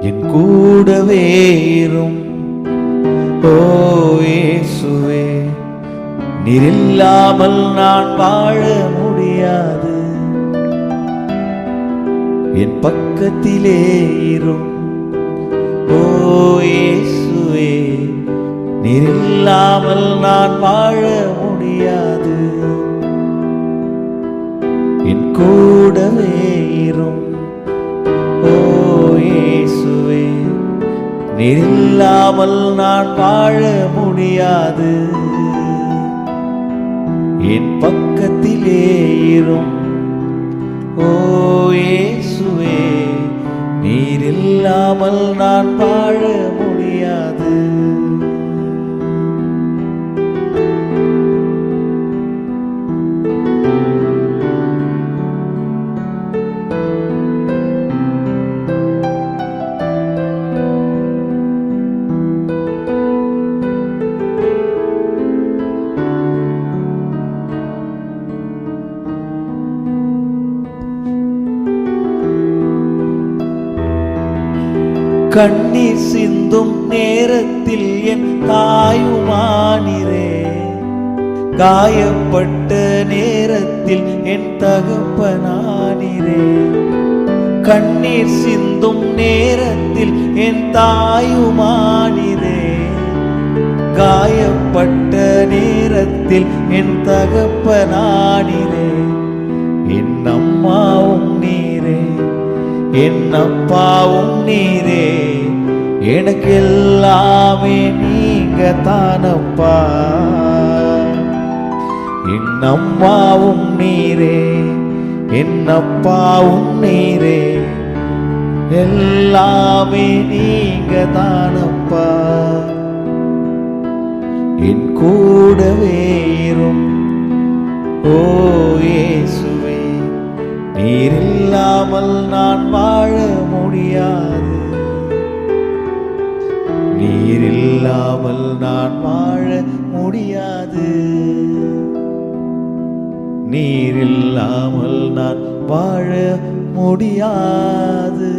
என் கூடவே இரும். ஓ இயேசுவே, நீர் இல்லாமல் நான் வாழ முடியாது. என் பக்கத்திலே இரும். ஓ இயேசுவே, நீர் இல்லாமல் நான் வாழ முடியாது. என் கூடவே இரும். ஓ இயேசுவே, நீர் இல்லாமல் நான் வாழ முடியாது. என் பக்கத்திலே இரும். ஓ இயேசுவே, நீர் இல்லாமல் நான் வாழ முடியாது. கண்ணீர் சிந்தும் நேரத்தில் என் தாயுமானிரே, காயப்பட்ட நேரத்தில் என் தகப்பனானிரே. கண்ணீர் சிந்தும் நேரத்தில் என் தாயுமானிரே, காயப்பட்ட நேரத்தில் என் தகப்பனானிரே. என் அம்மாவும் நீரே, என் அப்பாவும் நீரே, எனக்கு எல்லாமே நீங்க தானப்பா. என் அம்மாவும் நீரே, என் அப்பாவும் நீரே, எல்லாமே நீங்க தானப்பா. என் கூடவே இரும். ஓ இயேசுவே, நீர் இல்லாமல் நான் வாழ முடியாது. நீர் இல்லாமல் நான் வாழ முடியாது. நீர் இல்லாமல் நான் வாழ முடியாது.